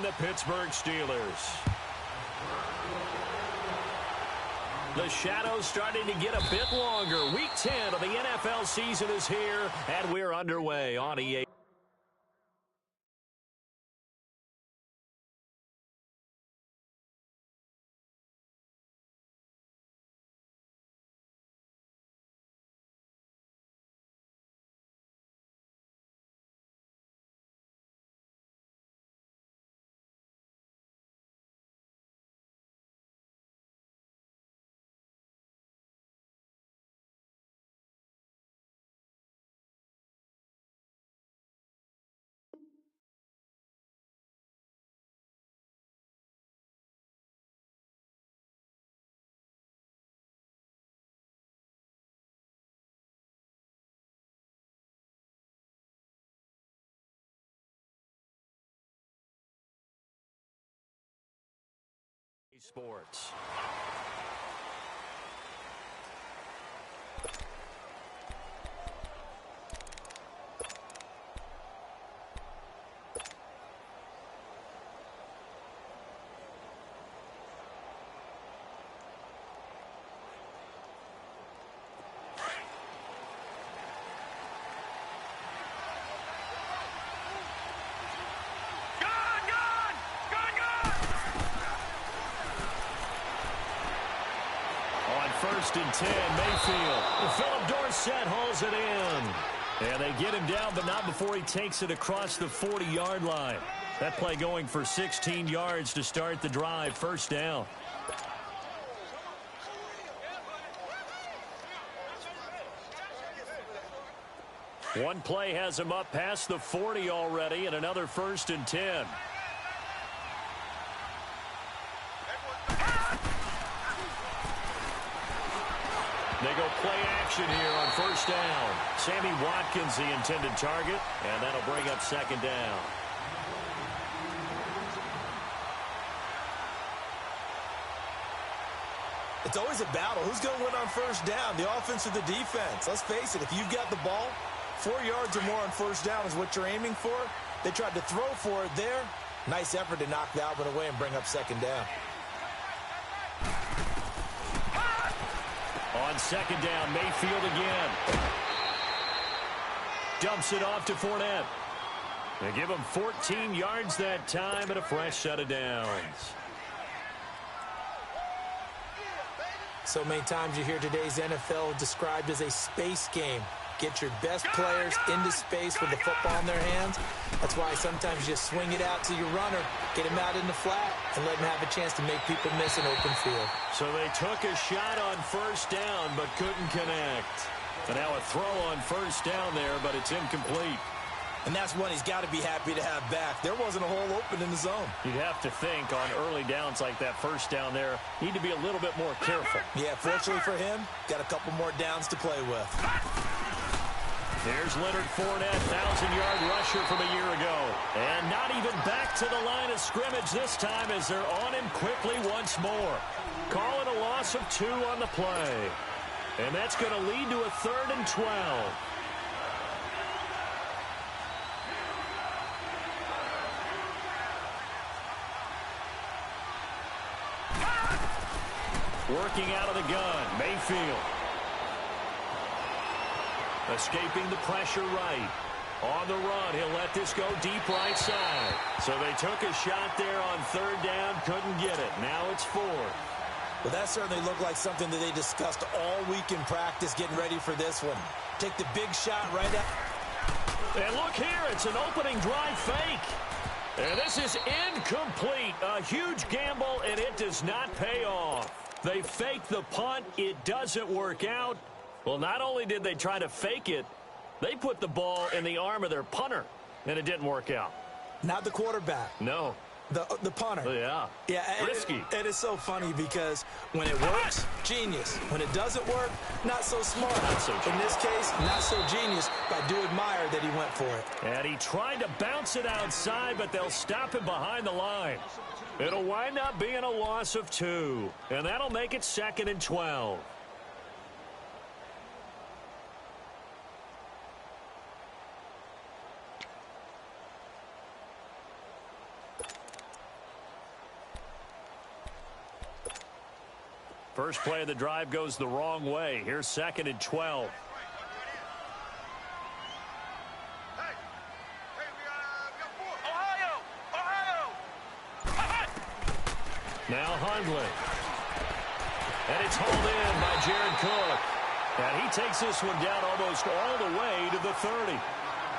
the Pittsburgh Steelers. The shadow's starting to get a bit longer. Week 10 of the NFL season is here, and we're underway on EA. Sports. First and 10, Mayfield. Philip Dorsett hauls it in. And they get him down, but not before he takes it across the 40-yard line. That play going for 16 yards to start the drive. First down. One play has him up past the 40 already, and another first and 10. They go play action here on first down. Sammy Watkins, the intended target, and that'll bring up second down. It's always a battle. Who's going to win on first down, the offense or the defense? Let's face it, if you've got the ball, 4 yards or more on first down is what you're aiming for. They tried to throw for it there. Nice effort to knock that one away and bring up second down. On second down, Mayfield again. Dumps it off to Fournette. They give him 14 yards that time and a fresh set of downs. So many times you hear today's NFL described as a space game. Get your best players into space with the football in their hands. That's why sometimes you just swing it out to your runner, get him out in the flat, and let him have a chance to make people miss an open field. So they took a shot on first down but couldn't connect. And now a throw on first down there, but it's incomplete. And that's one he's got to be happy to have back. There wasn't a hole open in the zone. You'd have to think on early downs like that first down there, need to be a little bit more careful. Yeah, fortunately for him, got a couple more downs to play with. Here's Leonard Fournette, 1,000-yard rusher from a year ago. And not even back to the line of scrimmage this time as they're on him quickly once more. Call it a loss of 2 on the play. And that's going to lead to a 3rd and 12. Working out of the gun, Mayfield. Escaping the pressure right. On the run, he'll let this go deep right side. So they took a shot there on 3rd down, couldn't get it. Now it's 4th. Well, that certainly looked like something that they discussed all week in practice getting ready for this one. Take the big shot right out. And look here, it's an opening drive fake. And this is incomplete. A huge gamble, and it does not pay off. They fake the punt. It doesn't work out. Well, not only did they try to fake it, they put the ball in the arm of their punter, and it didn't work out. Not the quarterback. No. The punter. Yeah. Yeah. Risky. It is so funny because when it works, genius. When it doesn't work, not so smart. Not so genius. In this case, not so genius, but I do admire that he went for it. And he tried to bounce it outside, but they'll stop him behind the line. It'll wind up being a loss of 2, and that'll make it 2nd and 12. First play of the drive goes the wrong way. Here's 2nd and 12. Now Hundley. And it's hauled in by Jared Cook. And he takes this one down almost all the way to the 30.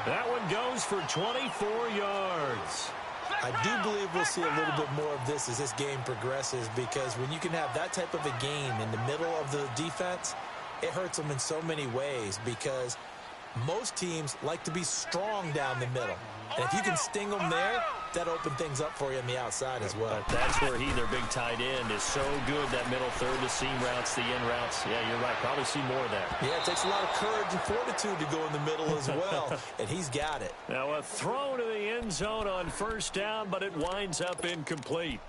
That one goes for 24 yards. I do believe we'll see a little bit more of this as this game progresses, because when you can have that type of a game in the middle of the defense, it hurts them in so many ways, because most teams like to be strong down the middle. And if you can sting them there, that opens things up for you on the outside as well. But that's where their big tight end, is so good, that middle third, the seam routes, the in routes. Yeah, you're right. Probably see more of that. Yeah, it takes a lot of courage and fortitude to go in the middle as well, and he's got it. Now a throw to the end zone on first down, but it winds up incomplete.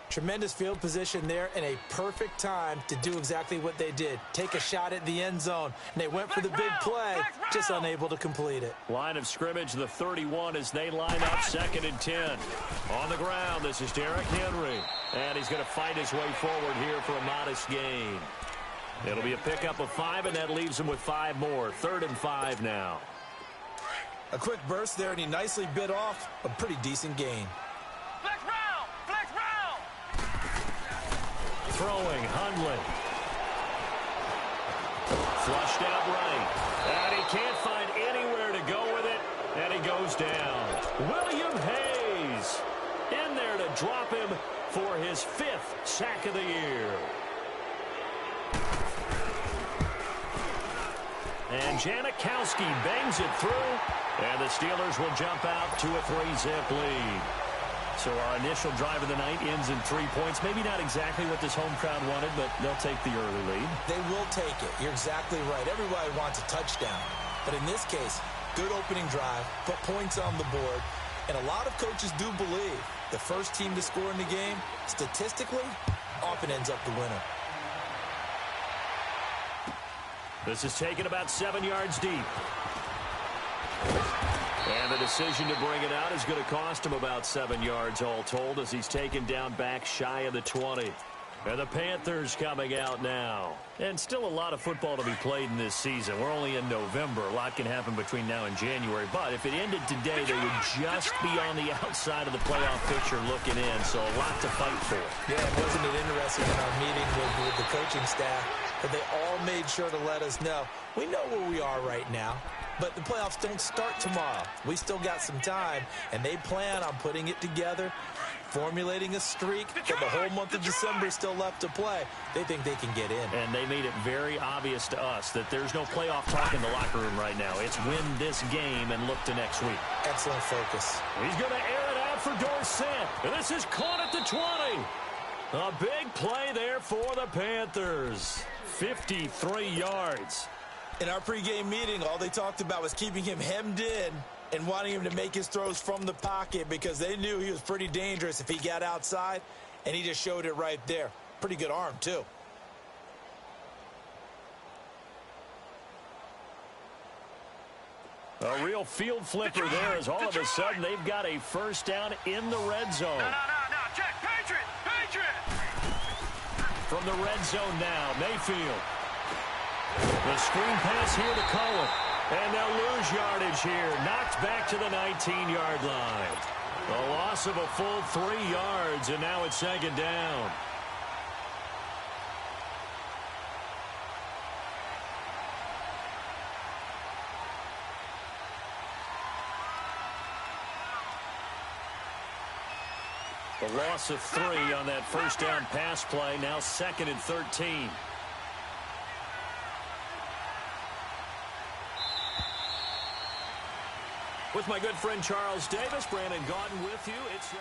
Tremendous field position there, and a perfect time to do exactly what they did. Take a shot at the end zone, and they went for the big play, just unable to complete it. Line of scrimmage, the 31, as they line up 2nd and 10. On the ground, this is Derrick Henry. And he's going to fight his way forward here for a modest gain. It'll be a pickup of 5, and that leaves him with 5 more. 3rd and 5 now. A quick burst there, and he nicely bit off a pretty decent gain. Throwing, Hundley. Flushed out right. And he can't find anywhere to go with it. And he goes down. William Hayes in there to drop him for his 5th sack of the year. And Janikowski bangs it through. And the Steelers will jump out to a 3-zip lead. So our initial drive of the night ends in 3 points. Maybe not exactly what this home crowd wanted, but they'll take the early lead. They will take it. You're exactly right. Everybody wants a touchdown. But in this case, good opening drive, put points on the board. And a lot of coaches do believe the first team to score in the game, statistically, often ends up the winner. This is taken about 7 yards deep. And the decision to bring it out is going to cost him about 7 yards all told, as he's taken down back shy of the 20. And the Panthers coming out now. And still a lot of football to be played in this season. We're only in November. A lot can happen between now and January. But if it ended today, they would just be on the outside of the playoff picture looking in. So a lot to fight for. Yeah, wasn't it interesting in our meeting with the coaching staff that they all made sure to let us know, we know where we are right now, but the playoffs don't start tomorrow. We still got some time, and they plan on putting it together, formulating a streak, but the whole month of December is still left to play. They think they can get in. And they made it very obvious to us that there's no playoff talk in the locker room right now. It's win this game and look to next week. Excellent focus. He's going to air it out for Dorsett. And this is caught at the 20. A big play there for the Panthers. 53 yards. In our pregame meeting, all they talked about was keeping him hemmed in and wanting him to make his throws from the pocket, because they knew he was pretty dangerous if he got outside, and he just showed it right there. Pretty good arm, too. A real field flipper there, as all of a sudden they've got a first down in the red zone. No, check, Patriot! From the red zone now, Mayfield. The screen pass here to Cohen. And they'll lose yardage here. Knocked back to the 19-yard line. A loss of a full 3 yards, and now it's 2nd down. A loss of 3 on that first down pass play. Now 2nd and 13. With my good friend Charles Davis, Brandon Gaudin with you. It's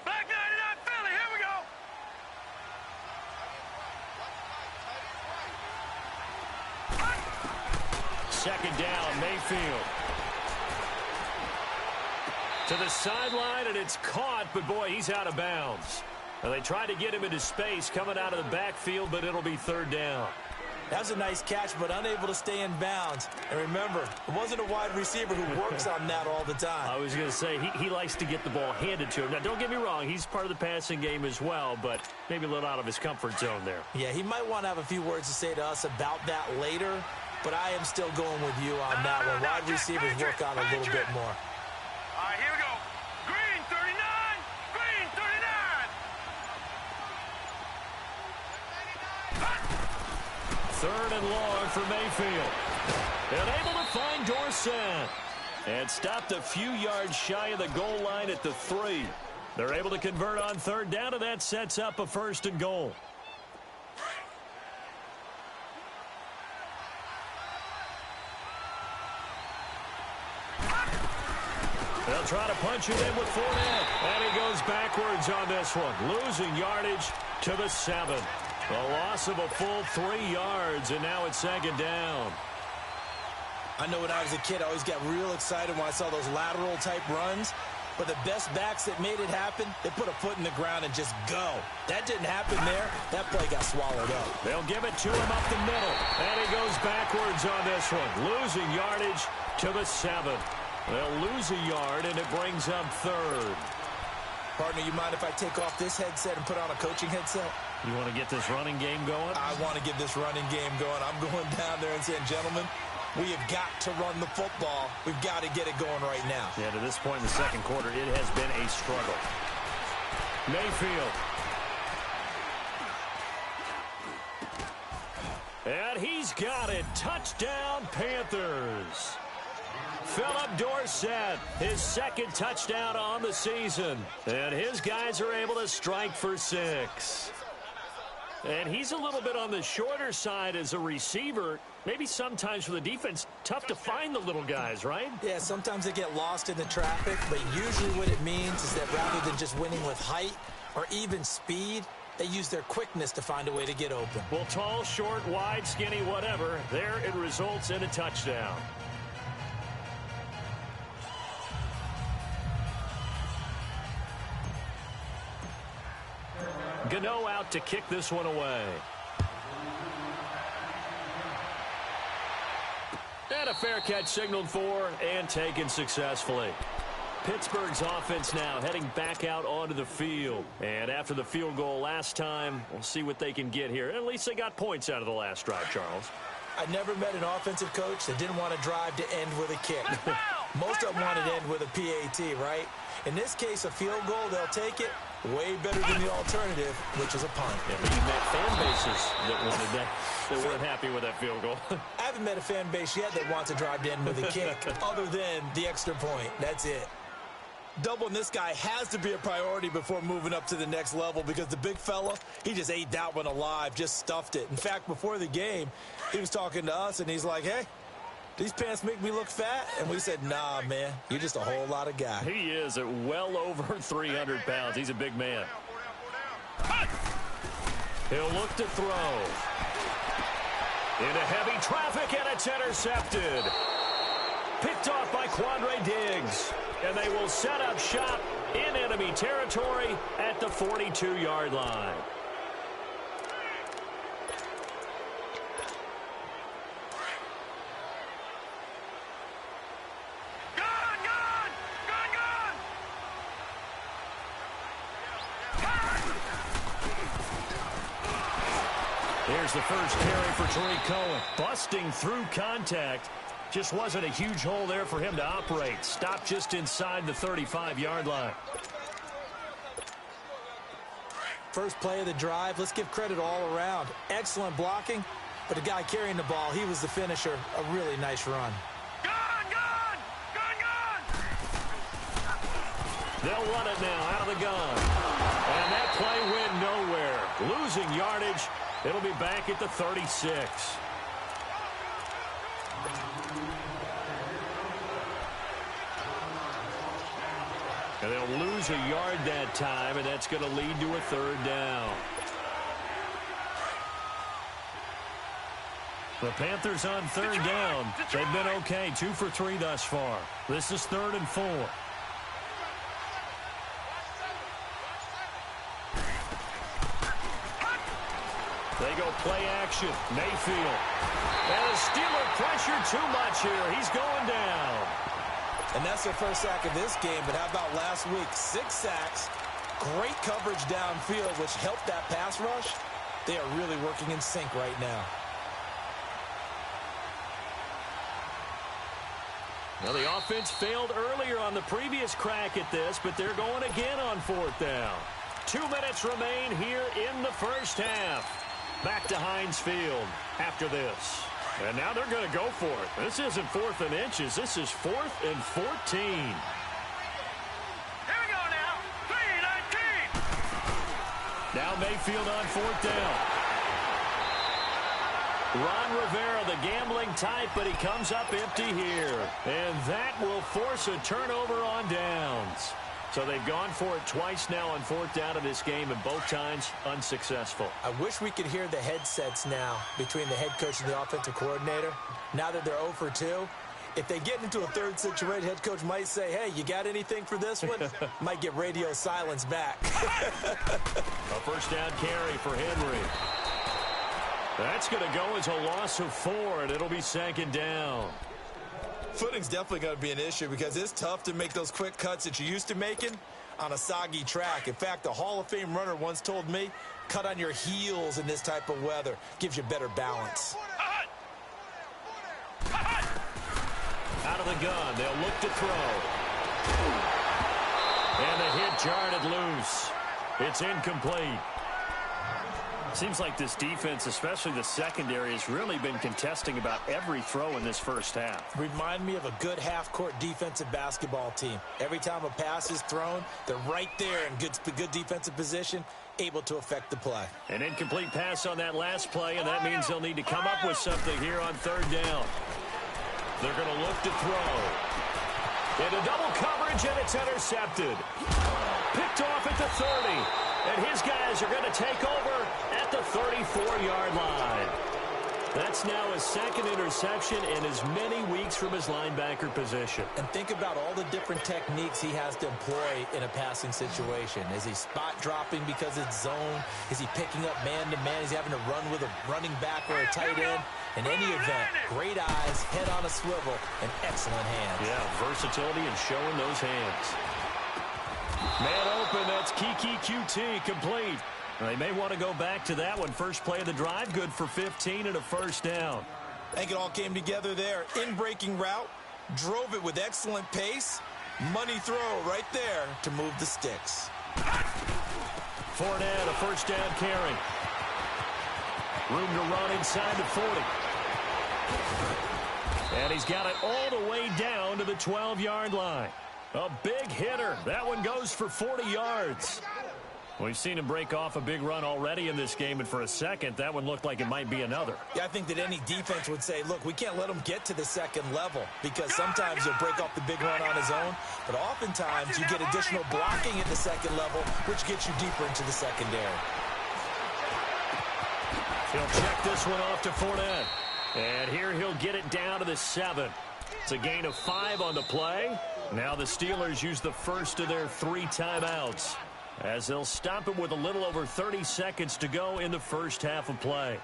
Back 99 Philly, here we go! Second down, Mayfield. To To the sideline, and it's caught, but boy, he's out of bounds. And they tried to get him into space coming out of the backfield, but it'll be third down. That was a nice catch, but unable to stay in bounds. And remember, it wasn't a wide receiver who works on that all the time. I was going to say, he likes to get the ball handed to him. Now, don't get me wrong, he's part of the passing game as well, but maybe a little out of his comfort zone there. Yeah, he might want to have a few words to say to us about that later, but I am still going with you on that one. Wide receivers work on a little bit more. All right, here we go. Green 39. Green 39. Third and long for Mayfield. And able to find Dorsett. And stopped a few yards shy of the goal line at the 3. They're able to convert on third down, and that sets up a first and goal. They'll try to punch it in with Fournette. And he goes backwards on this one. Losing yardage to the 7. A loss of a full 3 yards, and now it's second down. I know when I was a kid, I always got real excited when I saw those lateral-type runs. But the best backs that made it happen, they put a foot in the ground and just go. That didn't happen there. That play got swallowed up. They'll give it to him up the middle. And he goes backwards on this one. Losing yardage to the 7. They'll lose a yard, and it brings up third. Partner, you mind if I take off this headset and put on a coaching headset? You want to get this running game going? I want to get this running game going. I'm going down there and saying, gentlemen, we have got to run the football. We've got to get it going right now. Yeah, to this point in the second quarter, it has been a struggle. Mayfield. And he's got it. Touchdown, Panthers. Philip Dorsett, his second touchdown on the season. And his guys are able to strike for 6. And he's a little bit on the shorter side as a receiver. Maybe sometimes for the defense, tough to find the little guys, right? Yeah, sometimes they get lost in the traffic, but usually what it means is that rather than just winning with height or even speed, they use their quickness to find a way to get open. Well, tall, short, wide, skinny, whatever, there it results in a touchdown. Gano out to kick this one away. And a fair catch signaled for and taken successfully. Pittsburgh's offense now heading back out onto the field. And after the field goal last time, we'll see what they can get here. At least they got points out of the last drive, Charles. I never met an offensive coach that didn't want to drive to end with a kick. Most of them want to end with a PAT, right? In this case, a field goal, they'll take it. Way better than the alternative, which is a punt. Yeah, but you met fan bases that wanted that, that weren't happy with that field goal. I haven't met a fan base yet that wants to drive to end with a kick, other than the extra point. That's it. Doubling this guy has to be a priority before moving up to the next level because the big fella, he just ate that one alive, just stuffed it. In fact, before the game, he was talking to us, and he's like, hey, these pants make me look fat? And we said, nah, man, you're just a whole lot of guy. He is at well over 300 pounds. He's a big man. He'll look to throw. Into heavy traffic, and it's intercepted. Picked off by Quandre Diggs. And they will set up shop in enemy territory at the 42-yard line. Here's the first carry for Tariq Cohen. Busting through contact. Just wasn't a huge hole there for him to operate. Stopped just inside the 35-yard line. First play of the drive. Let's give credit all around. Excellent blocking, but the guy carrying the ball, he was the finisher. A really nice run. They'll run it now out of the gun. And that play went nowhere. Losing yardage. It'll be back at the 36. And they'll lose a yard that time, and that's going to lead to a third down. The Panthers on third down. They've been okay, 2 for 3 thus far. This is 3rd and 4. They go play action. Mayfield. And the Steeler pressure too much here. He's going down. And that's their first sack of this game, but how about last week? 6 sacks, great coverage downfield, which helped that pass rush. They are really working in sync right now. Well, the offense failed earlier on the previous crack at this, but they're going again on 4th down. 2 minutes remain here in the first half. Back to Heinz Field after this. And now they're going to go for it. This isn't 4th and inches. This is 4th and 14. Here we go now. 3-19. Now Mayfield on 4th down. Ron Rivera, the gambling type, but he comes up empty here. And that will force a turnover on downs. So they've gone for it twice now on 4th down in this game, and both times unsuccessful. I wish we could hear the headsets now between the head coach and the offensive coordinator. Now that they're 0 for 2, if they get into a third situation, head coach might say, hey, you got anything for this one? Might get radio silence back. A first down carry for Henry. That's going to go as a loss of 4, and it'll be 2nd down. Footing's definitely going to be an issue because it's tough to make those quick cuts that you're used to making on a soggy track. In fact, a Hall of Fame runner once told me, cut on your heels in this type of weather. Gives you better balance. Out of the gun, they'll look to throw. And the hit jarred it loose. It's incomplete. Seems like this defense, especially the secondary, has really been contesting about every throw in this first half. Remind me of a good half-court defensive basketball team. Every time a pass is thrown, they're right there in good defensive position, able to affect the play. An incomplete pass on that last play, and that means they'll need to come up with something here on 3rd down. They're going to look to throw. Into double coverage, and it's intercepted. Picked off at the 30. And his guys are going to take over at the 34-yard line. That's now his 2nd interception in as many weeks from his linebacker position. And think about all the different techniques he has to employ in a passing situation. Is he spot dropping because it's zone? Is he picking up man-to-man? Is he having to run with a running back or a tight end? In any event, great eyes, head on a swivel, and excellent hands. Yeah, versatility and showing those hands. Man open, that's Kiki QT, complete. They may want to go back to that one. First play of the drive, good for 15 and a first down. I think it all came together there. In-breaking route, drove it with excellent pace. Money throw right there to move the sticks. Fournette, a first down carry. Room to run inside the 40. And he's got it all the way down to the 12-yard line. A big hitter. That one goes for 40 yards. We've seen him break off a big run already in this game, and for a second, that one looked like it might be another. Yeah, I think that any defense would say, look, we can't let him get to the 2nd level because sometimes he'll break off the big run on his own, but oftentimes you get additional blocking at the 2nd level, which gets you deeper into the secondary. He'll check this one off to Fournette. And here he'll get it down to the 7. It's a gain of 5 on the play. Now the Steelers use the first of their 3 timeouts as they'll stop it with a little over 30 seconds to go in the first half of play.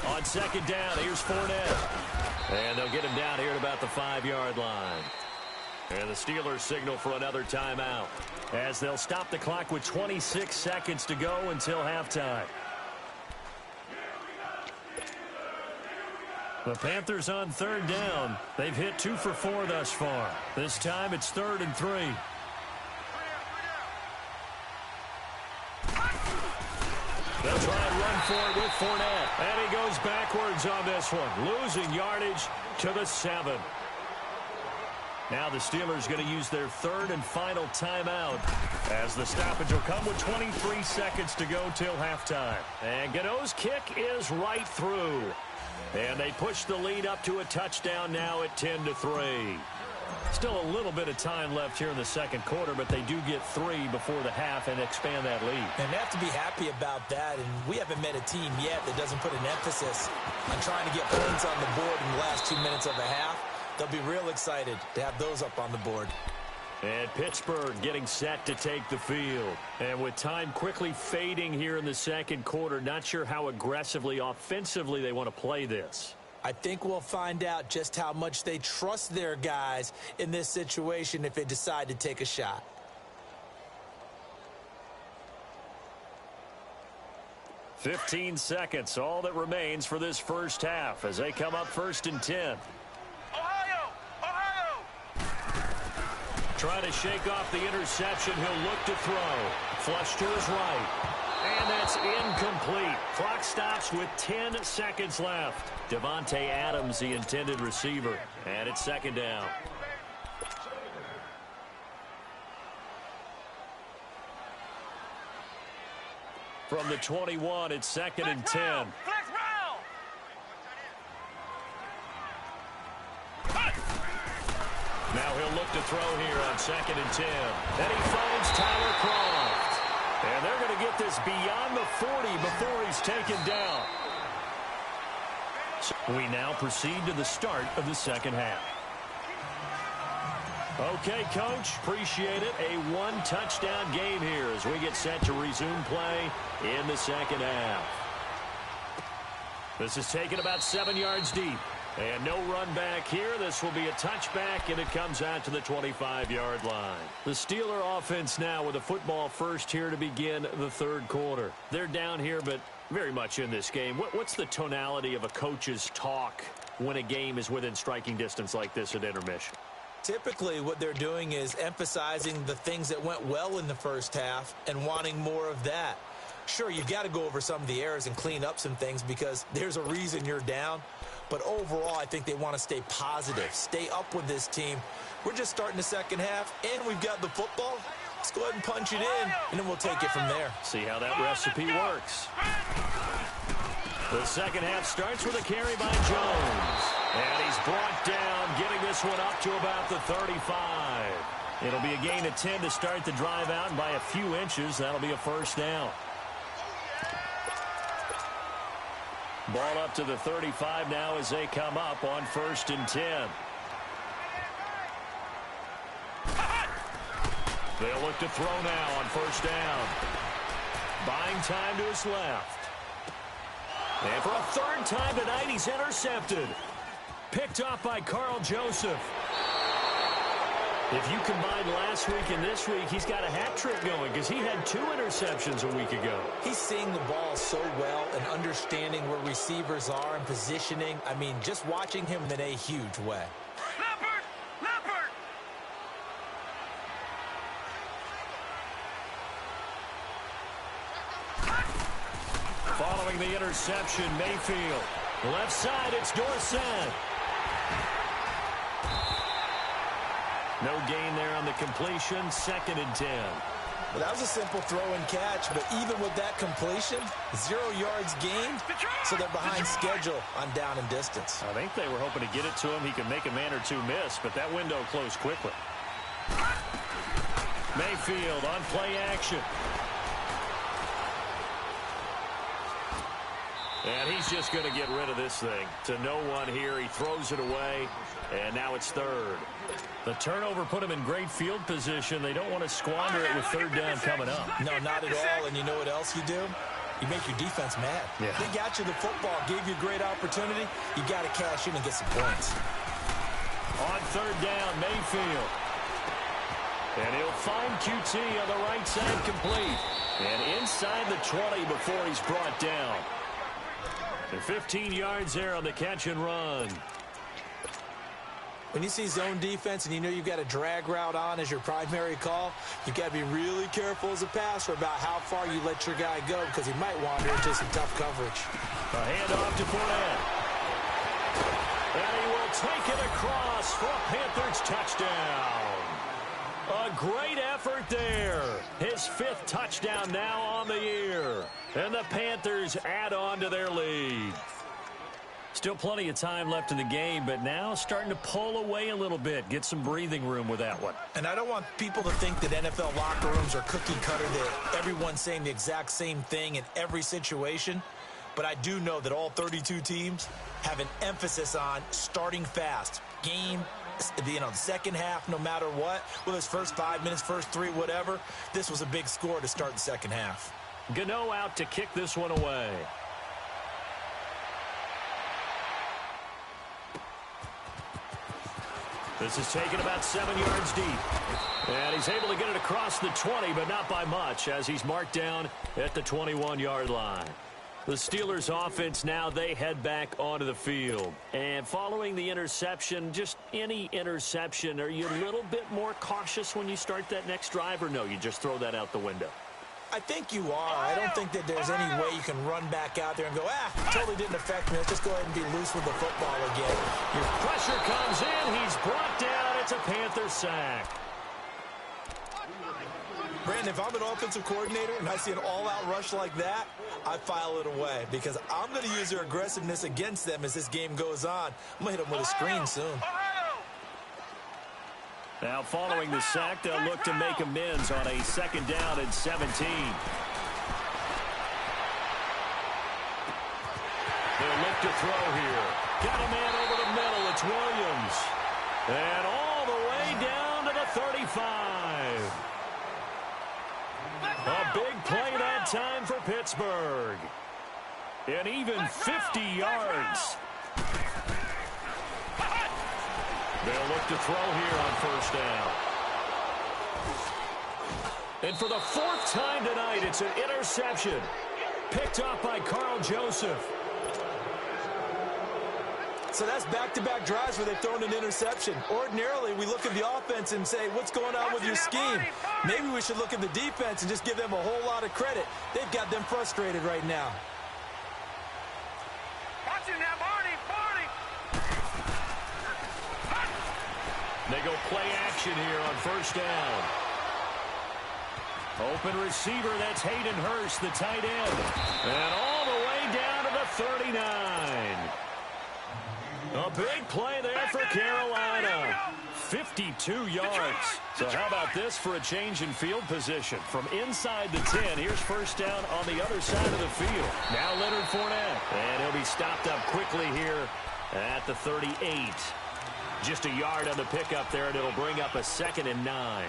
On 2nd down, here's Fournette. And they'll get him down here at about the 5-yard line. And the Steelers signal for another timeout as they'll stop the clock with 26 seconds to go until halftime. The Panthers on 3rd down. They've hit 2 for 4 thus far. This time it's 3rd and 3. They'll try and run for it with Fournette. And he goes backwards on this one, losing yardage to the 7. Now the Steelers going to use their 3rd and final timeout as the stoppage will come with 23 seconds to go till halftime. And Gano's kick is right through. And they push the lead up to a touchdown now at 10-3. Still a little bit of time left here in the second quarter, but they do get 3 before the half and expand that lead. And they have to be happy about that, and we haven't met a team yet that doesn't put an emphasis on trying to get points on the board in the last 2 minutes of a half. They'll be real excited to have those up on the board. And Pittsburgh getting set to take the field. And with time quickly fading here in the second quarter, not sure how aggressively, offensively they want to play this. I think we'll find out just how much they trust their guys in this situation if they decide to take a shot. "15 seconds, all that remains for this first half as they come up 1st and 10. Ohio! Trying to shake off the interception. He'll look to throw. Flush to his right. And that's incomplete. Clock stops with 10 seconds left. Devontae Adams, the intended receiver. And it's 2nd down. From the 21, it's 2nd and 10. Flex round! Now he'll look to throw here on 2nd and 10. And he finds Tyler Croft. And they're going to get this beyond the 40 before he's taken down. So we now proceed to the start of the second half. Okay, Coach, appreciate it. A 1-touchdown game here as we get set to resume play in the second half. This is taken about 7 yards deep. And no run back here. This will be a touchback, and it comes out to the 25-yard line. The Steeler offense now with a football first here to begin the third quarter. They're down here, but very much in this game. What's the tonality of a coach's talk when a game is within striking distance like this at intermission? Typically, what they're doing is emphasizing the things that went well in the first half and wanting more of that. Sure, you've got to go over some of the errors and clean up some things because there's a reason you're down. But overall, I think they want to stay positive, stay up with this team. We're just starting the second half, and we've got the football. Let's go ahead and punch it in, and then we'll take it from there. See how that recipe works. The second half starts with a carry by Jones. And he's brought down, getting this one up to about the 35. It'll be a gain of 10 to start the drive out, and by a few inches, that'll be a first down. Ball up to the 35 now as they come up on 1st and 10. They'll look to throw now on 1st down. Buying time to his left. And for a 3rd time tonight, he's intercepted. Picked off by Carl Joseph. If you combine last week and this week, he's got a hat trick going because he had 2 interceptions a week ago. He's seeing the ball so well and understanding where receivers are and positioning. I mean, just watching him in a huge way. Leopard! Following the interception, Mayfield. Left side, it's Dorsett. No gain there on the completion. 2nd and 10. Well, that was a simple throw and catch, but even with that completion, 0 yards gained, so they're behind schedule on down and distance. I think they were hoping to get it to him. He could make a man or two miss, but that window closed quickly. Mayfield on play action. And he's just going to get rid of this thing. To no one here. He throws it away, and now it's 3rd. The turnover put him in great field position. They don't want to squander it with 3rd down coming up. No, not at all. And you know what else you do? You make your defense mad. Yeah. They got you the football, gave you a great opportunity. You got to cash in and get some points. On 3rd down, Mayfield. And he'll find QT on the right side complete. And inside the 20 before he's brought down. And 15 yards there on the catch and run. When you see zone defense and you know you've got a drag route on as your primary call, you've got to be really careful as a passer about how far you let your guy go because he might wander into some tough coverage. A handoff to Fournette. And he will take it across for a Panthers touchdown. A great effort there. His 5th touchdown now on the year. And the Panthers add on to their lead. Still plenty of time left in the game, but now starting to pull away a little bit. Get some breathing room with that one. And I don't want people to think that NFL locker rooms are cookie cutter, that everyone's saying the exact same thing in every situation. But I do know that all 32 teams have an emphasis on starting fast. Game, the second half, no matter what, whether it's first 5 minutes, first 3, whatever, this was a big score to start the second half. Gano out to kick this one away. This is taken about 7 yards deep. And he's able to get it across the 20, but not by much, as he's marked down at the 21-yard line. The Steelers offense now, they head back onto the field. And following the interception, just any interception, are you a little bit more cautious when you start that next drive, or no, you just throw that out the window? I think you are. I don't think that there's any way you can run back out there and go, totally didn't affect me. Let's just go ahead and be loose with the football again. Your pressure comes in. He's brought down. It's a Panther sack. Brandon, if I'm an offensive coordinator and I see an all-out rush like that, I file it away because I'm going to use their aggressiveness against them as this game goes on. I'm going to hit them with a screen soon. Now, following the sack, they'll look to make amends on a second down and 17. They'll look to throw here. Got a man over the middle. It's Williams. And all the way down to the 35. A big play that time for Pittsburgh. And even 50 yards. They'll look to throw here on first down. And for the 4th time tonight, it's an interception. Picked off by Carl Joseph. So that's back-to-back drives where they've thrown an interception. Ordinarily, we look at the offense and say, what's going on with your scheme? Maybe we should look at the defense and just give them a whole lot of credit. They've got them frustrated right now. Watch him now, Barney. They go play action here on first down. Open receiver, that's Hayden Hurst, the tight end. And all the way down to the 39. A big play there for Carolina. 52 yards. So how about this for a change in field position? From inside the 10, here's first down on the other side of the field. Now Leonard Fournette. And he'll be stopped up quickly here at the 38. Just a yard on the pickup there, and it'll bring up a 2nd and 9.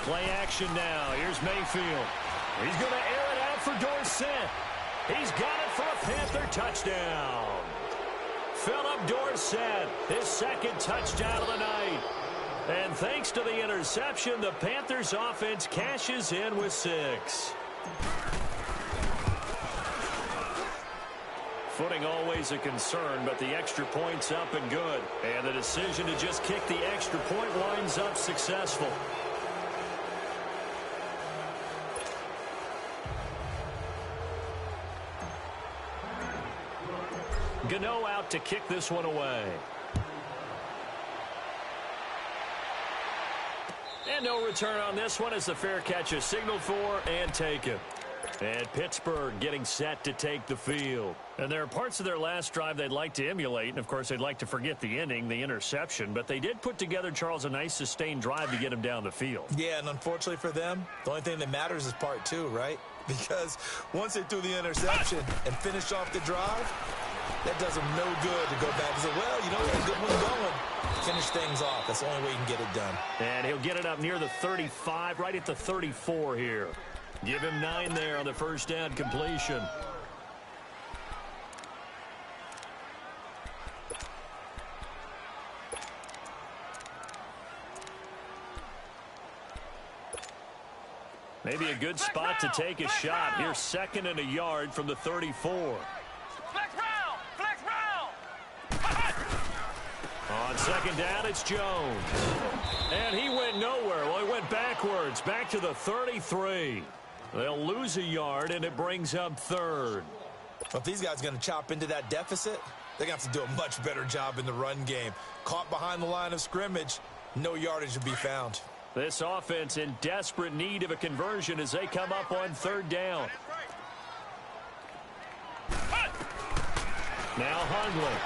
Play action now. Here's Mayfield. He's going to air it out for Dorsett. He's got it for a Panther touchdown. Philip Dorsett, his 2nd touchdown of the night. And thanks to the interception, the Panthers offense cashes in with 6. Footing always a concern, but the extra point's up and good. And the decision to just kick the extra point winds up successful. Gano out to kick this one away. And no return on this one as the fair catch is signaled for and taken. And Pittsburgh getting set to take the field. And there are parts of their last drive they'd like to emulate. And, of course, they'd like to forget the ending, the interception. But they did put together, Charles, a nice sustained drive to get him down the field. Yeah, and unfortunately for them, the only thing that matters is part 2, right? Because once they threw the interception and finished off the drive, that does them no good to go back and say, well, you know, we had a good one going. Finish things off. That's the only way you can get it done. And he'll get it up near the 35, right at the 34 here. Give him 9 there on the first down completion. Maybe a good spot to take a shot. Here's 2nd and a yard from the 34. Flex round. On second down, it's Jones. And he went nowhere. Well, he went backwards, back to the 33. They'll lose a yard, and it brings up 3rd. Well, if these guys are going to chop into that deficit, They got to do a much better job in the run game. Caught behind the line of scrimmage, no yardage to be found. This offense in desperate need of a conversion as they come up on third down. Now Hundley.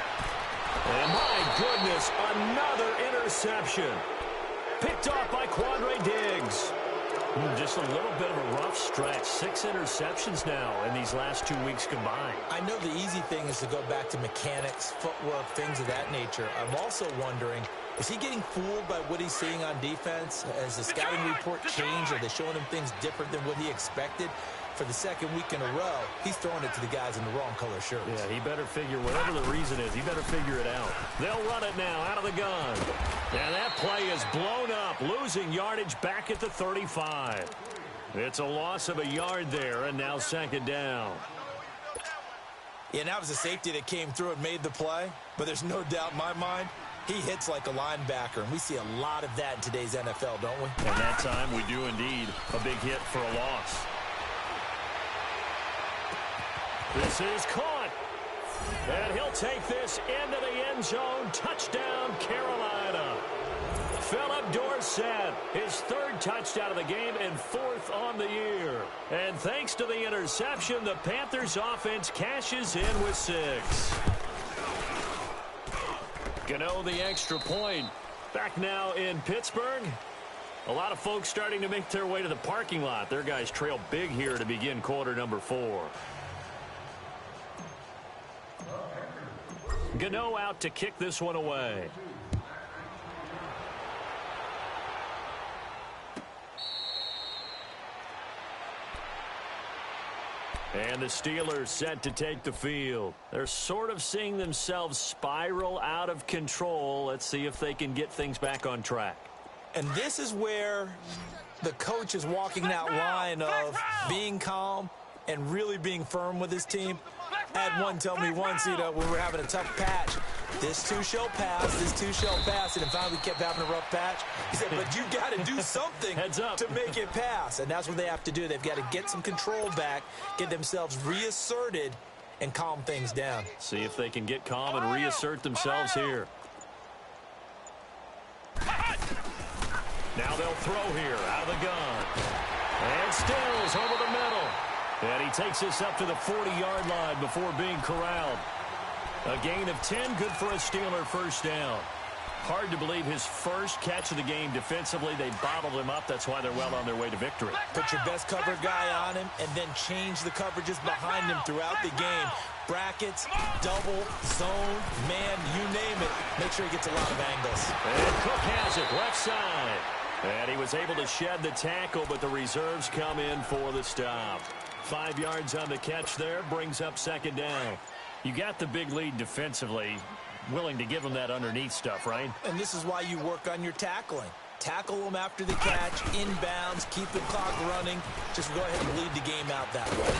And my goodness, another interception. Picked off by Quandre Diggs. Just a little bit of a rough stretch. 6 interceptions now in these last 2 weeks combined. I know the easy thing is to go back to mechanics, footwork, things of that nature. I'm also wondering, is he getting fooled by what he's seeing on defense? Has the scouting report changed? Are they showing him things different than what he expected? For the second week in a row, he's throwing it to the guys in the wrong color shirts. Yeah, he better figure, whatever the reason is, he better figure it out. They'll run it now out of the gun. And that play is blown up, losing yardage back at the 35. It's a loss of a yard there, and now second down. Yeah, and that was a safety that came through and made the play. But there's no doubt in my mind, he hits like a linebacker, and we see a lot of that in today's NFL, don't we? And that time we do indeed. A big hit for a loss. This is caught. And he'll take this into the end zone. Touchdown, Carolina. Philip Dorsett, his 3rd touchdown of the game and 4th on the year. And thanks to the interception, the Panthers offense cashes in with 6. Gano the extra point. Back now in Pittsburgh. A lot of folks starting to make their way to the parking lot. Their guys trail big here to begin quarter number 4. Gano out to kick this one away. And the Steelers set to take the field. They're sort of seeing themselves spiral out of control. Let's see if they can get things back on track. And this is where the coach is walking that line of being calm and really being firm with his team. I had one tell me once, when we were having a tough patch, this too shall pass, this too shall pass, and finally we kept having a rough patch. He said, but you got to do something Heads up. to make it pass, and that's what they have to do. They've got to get some control back, get themselves reasserted, and calm things down. See if they can get calm and reassert themselves here. Now they'll throw here out of the gun. And Stills over the middle. And he takes this up to the 40-yard line before being corralled. A gain of 10, good for a Steeler first down. Hard to believe his first catch of the game defensively. They bottled him up. That's why they're well on their way to victory. Put your best cover guy on him and then change the coverages behind him throughout the game. Brackets, double, zone, man, you name it. Make sure he gets a lot of angles. And Cook has it left side. And he was able to shed the tackle, but the reserves come in for the stop. 5 yards on the catch there, brings up second down. You got the big lead defensively, willing to give them that underneath stuff, right? And this is why you work on your tackling. Tackle them after the catch, inbounds, keep the clock running. Just go ahead and lead the game out that way.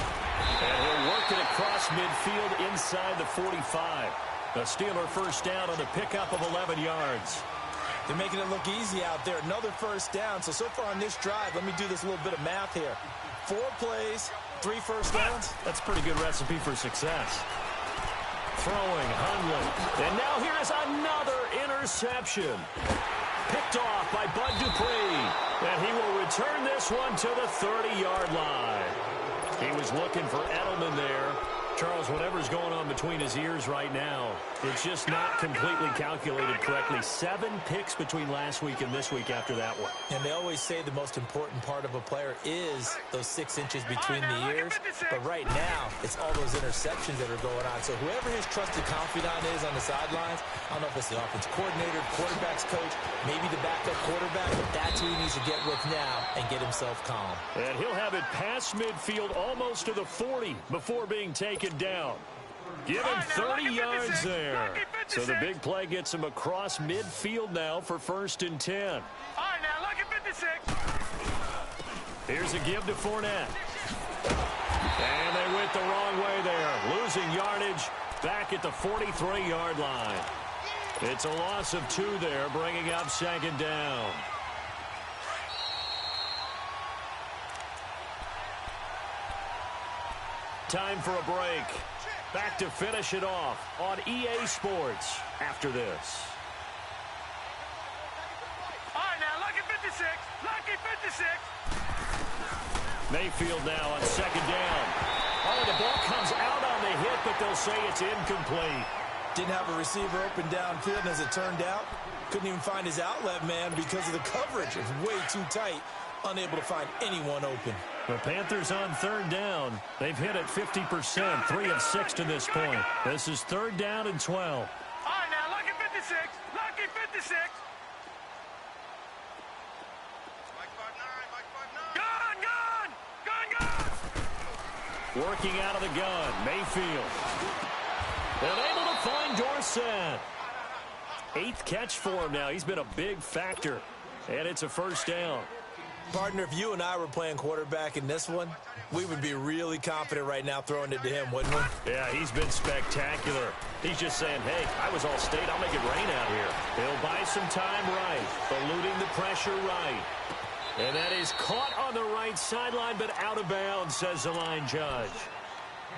And he'll work it across midfield inside the 45. The Steeler first down on the pickup of 11 yards. They're making it look easy out there. Another first down. So far on this drive, let me do this little bit of math here. 4 plays, 3 first downs. That's a pretty good recipe for success. Throwing, Hundley. And now here is another interception. Picked off by Bud Dupree. And he will return this one to the 30-yard line. He was looking for Edelman there. Charles, whatever's going on between his ears right now, it's just not completely calculated correctly. 7 picks between last week and this week after that one. And they always say the most important part of a player is those 6 inches between the ears. But right now, it's all those interceptions that are going on. So whoever his trusted confidant is on the sidelines, I don't know if it's the offense coordinator, quarterback's coach, maybe the backup quarterback, but that's who he needs to get with now and get himself calm. And he'll have it past midfield almost to the 40 before being taken down. Give him 30 yards there. So the big play gets him across midfield now for 1st and 10. All right, now look at 56. Here's a give to Fournette. And they went the wrong way there. Losing yardage back at the 43-yard line. It's a loss of 2 there, bringing up second down. Time for a break. Back to finish it off on EA Sports after this. All right, now, lucky 56. Lucky 56. Mayfield now on second down. Oh, the ball comes out on the hit, but they'll say it's incomplete. Didn't have a receiver open downfield, and as it turned out, couldn't even find his outlet man because of the coverage. It was way too tight, unable to find anyone open. The Panthers on third down. They've hit it 50%, 3 of 6 to this point. This is third down and 12. All right, now, lucky 56. Lucky 56. Gun, gun. Gun, gun. Working out of the gun, Mayfield. And able to find Dorsett. 8th catch for him now. He's been a big factor. And it's a first down. Partner, if you and I were playing quarterback in this one, we would be really confident right now throwing it to him, wouldn't we? Yeah, he's been spectacular. He's just saying, hey, I was all state. I'll make it rain out here. He'll buy some time right, eluding the pressure right. And that is caught on the right sideline, but out of bounds, says the line judge.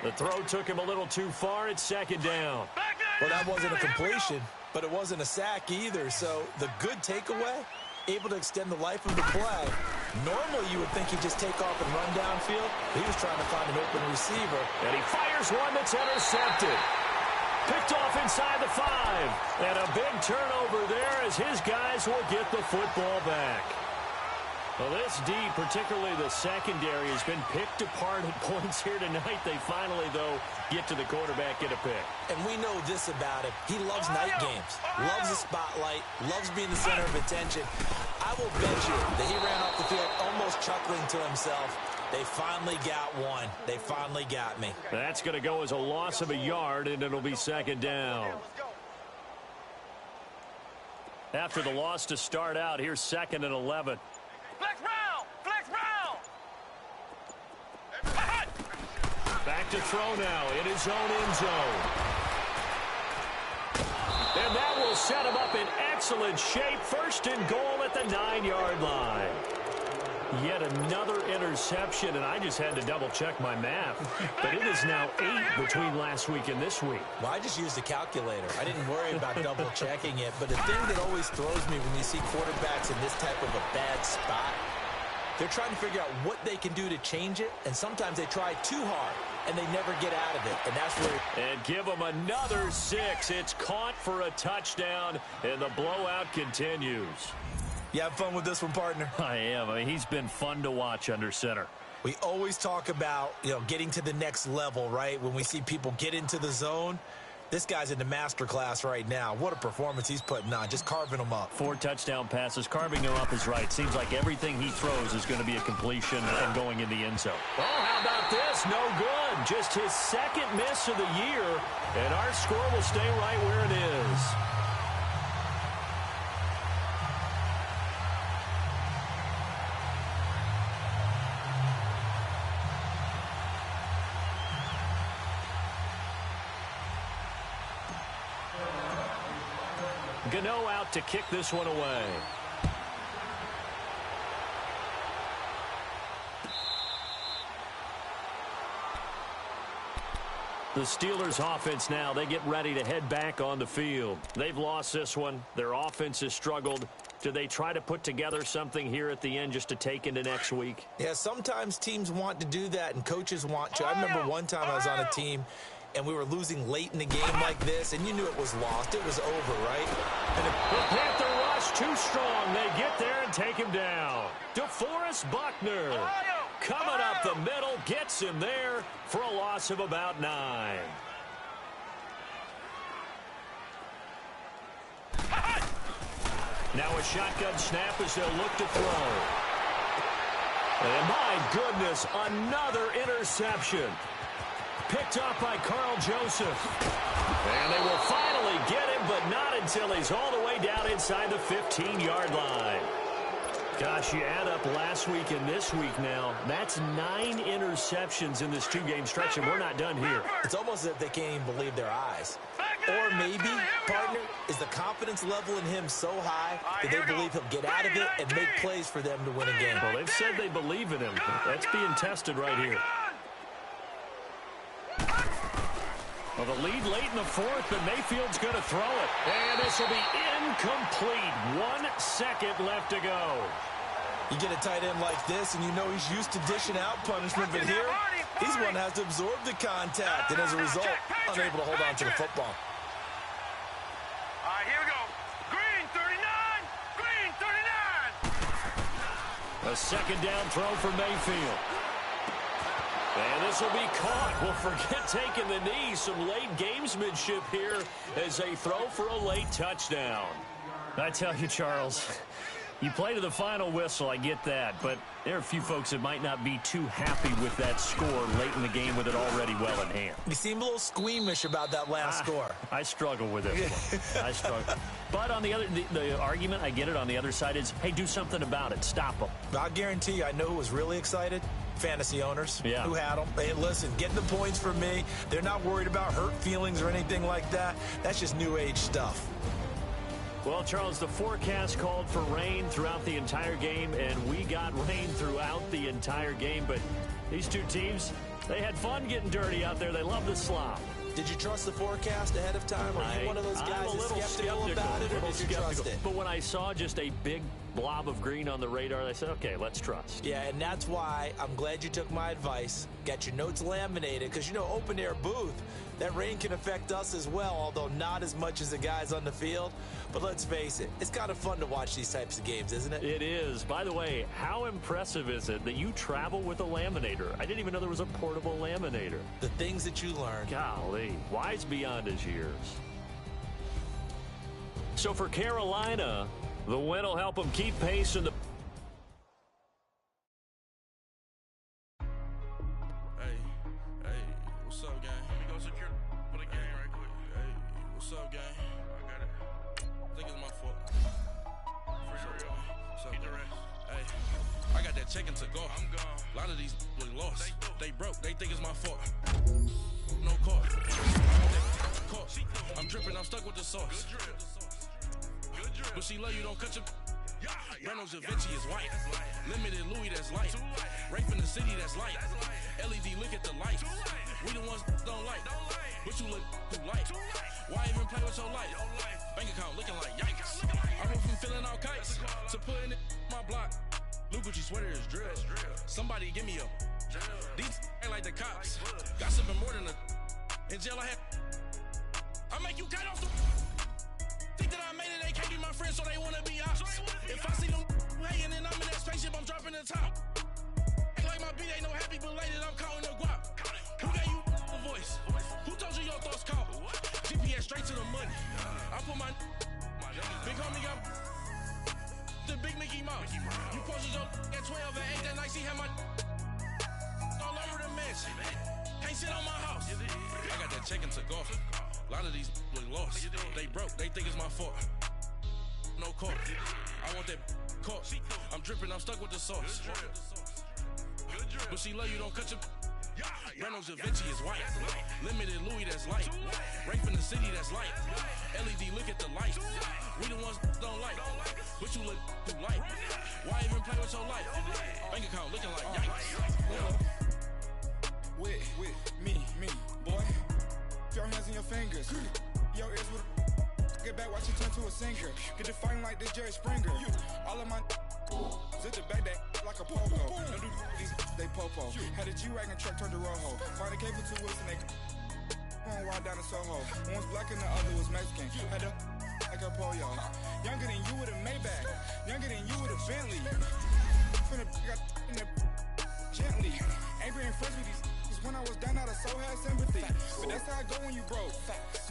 The throw took him a little too far. It's second down. Well, that wasn't a completion, but it wasn't a sack either. So the good takeaway, able to extend the life of the play. Normally, you would think he'd just take off and run downfield. He was trying to find an open receiver. And he fires one that's intercepted. Picked off inside the 5. And a big turnover there as his guys will get the football back. Well, this D, particularly the secondary, has been picked apart at points here tonight. They finally, though, get to the quarterback, get a pick. And we know this about him. He loves night games, loves the spotlight, loves being the center of attention. I will bet you that he ran off the field almost chuckling to himself. They finally got one. They finally got me. That's going to go as a loss of a yard, and it'll be second down. After the loss to start out, here's 2nd and 11. Flex round. Flex round. Back to throw now in his own end zone. And that will set him up in excellent shape. 1st and goal at the 9-yard line. Yet another interception, and I just had to double-check my math. But it is now 8 between last week and this week. Well, I just used a calculator. I didn't worry about double-checking it. But the thing that always throws me when you see quarterbacks in this type of a bad spot, they're trying to figure out what they can do to change it, and sometimes they try too hard, and they never get out of it. And that's where... And give them another 6. It's caught for a touchdown, and the blowout continues. You have fun with this one, partner? I am. I mean, he's been fun to watch under center. We always talk about, getting to the next level, right? When we see people get into the zone, this guy's in the master class right now. What a performance he's putting on, just carving them up. 4 touchdown passes. Carving them up is right. Seems like everything he throws is going to be a completion and going in the end zone. Oh, how about this? No good. Just his 2nd miss of the year, and our score will stay right where it is. Gano out to kick this one away. The Steelers' offense now, they get ready to head back on the field. They've lost this one. Their offense has struggled. Do they try to put together something here at the end just to take into next week? Yeah, sometimes teams want to do that and coaches want to. I remember one time I was on a team and we were losing late in the game like this, and you knew it was lost. It was over, right? And the Panther rush too strong. They get there and take him down. DeForest Buckner coming up the middle, gets him there for a loss of about 9. Now a shotgun snap as they'll look to throw. And my goodness, another interception. Picked up by Carl Joseph. And they will finally get him, but not until he's all the way down inside the 15-yard line. Gosh, you add up last week and this week now, that's 9 interceptions in this 2-game stretch, and we're not done here. It's almost as if they can't even believe their eyes. Or maybe, partner, is the confidence level in him so high that they believe he'll get out of it and make plays for them to win a game. Well, they've said they believe in him. That's being tested right here. Well, the lead late in the fourth, but Mayfield's going to throw it. And this will be incomplete. 1 second left to go. You get a tight end like this, and you know he's used to dishing out punishment, but here, he's one that has to absorb the contact, and as a result, unable to hold on to the football. All right, here we go. Green 39. Green 39. A second down throw for Mayfield. And this will be caught. Well, forget taking the knee. Some late gamesmanship here as they throw for a late touchdown. I tell you, Charles, you play to the final whistle, I get that, but there are a few folks that might not be too happy with that score late in the game with it already well in hand. You seem a little squeamish about that last score. I struggle with this one. I struggle. But on the other, the argument, I get it, on the other side is, hey, do something about it. Stop them. I'll guarantee you, I know who was really excited. Fantasy owners who had them. Hey, listen, getting the points for me. They're not worried about hurt feelings or anything like that. That's just new age stuff. Well, Charles, the forecast called for rain throughout the entire game, and we got rain throughout the entire game. But these two teams, they had fun getting dirty out there. They love the slop. Did you trust the forecast ahead of time? Are you one of those guys that's skeptical about it, or did you trust it? But when I saw just a big blob of green on the radar, I said, okay, let's trust. Yeah, and that's why I'm glad you took my advice. Got your notes laminated, because, you know, open-air booth, that rain can affect us as well, although not as much as the guys on the field. But let's face it, it's kind of fun to watch these types of games, isn't it? It is. By the way, how impressive is it that you travel with a laminator? I didn't even know there was a portable laminator. The things that you learn. Golly, wise beyond his years. So for Carolina, the win will help them keep pace in the... What's up, gang? Let me go secure for the game right quick. Hey, what's up, gang? I got it. I think it's my fault. For real. What's up, gang? Hey, I got that check-in to go. I'm gone. A lot of these look lost. They broke. They think it's my fault. No call. I'm dripping. I'm stuck with the sauce. Good drip. But she love you. Don't cut your... Reynolds Da Vinci is white. Limited Louis, that's light. Rape in the city, that's light. LED, look at the light. We the ones don't like. But you look too light. Why even play with your life? Bank account looking like yikes. I went from filling out kites to putting it in my block. Blue Gucci sweater is drill. Somebody give me a... These ain't like the cops. Gossiping more than a... In jail I had... I make you cut off the... Think that I made it, they can't be my friends, so they wanna be ops. If I see them hating and I'm in that spaceship, I'm dropping the top. Act like my beat ain't no happy belated, I'm counting the guap. Who gave you a voice? Who told you your thoughts count? GPS straight to the money. I put my big homie got the big Mickey Mouse. You posted your at 12 and 8 that night, she had my all over the mansion. Can't sit on my house. I got that check-in to go. A lot of these look lost. They broke. They think it's my fault. No call. I want that caught. I'm dripping. I'm stuck with the sauce. But she love you. Don't cut your... Reynolds Da Vinci is white. Limited Louis, that's light. Rape in the city, that's light. LED, look at the light. We the ones don't like. But you look too light. Why even play with your life? Bank account looking like yikes. With me, boy. Your hands in your fingers. Your ears with get back, watch you turn to a singer. Get the fighting like this Jerry Springer. All of my zip the back that like a pogo. Don't do these they popo. Had a G-Wagon truck turned to Rojo. Find a cable 2 wheels and they going wild down in Soho. One was black and the other was Mexican. Had a like a pollo. Younger than you with a Maybach. Younger than you with a Bentley. From the got in the gently. Ain't being friends with these. When I was down, I so had sympathy. But that's how I go when you broke.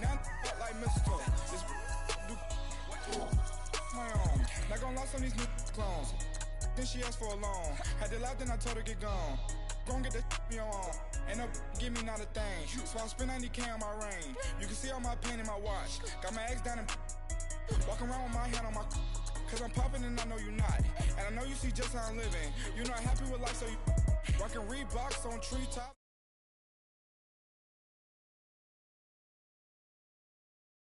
Now I'm like mistletoe. This do my own. Not gonna lie on these new clones. Then she asked for a loan. Had to laugh, then I told her get gone. Gon' get that me on. Ain't no give me not a thing. So I spend 90K on my ring. You can see all my pain in my watch. Got my ex down and walking around with my hand on my. Cause I'm popping and I know you not. And I know you see just how I'm living. You're not happy with life, so you rockin' Reeboks on treetop.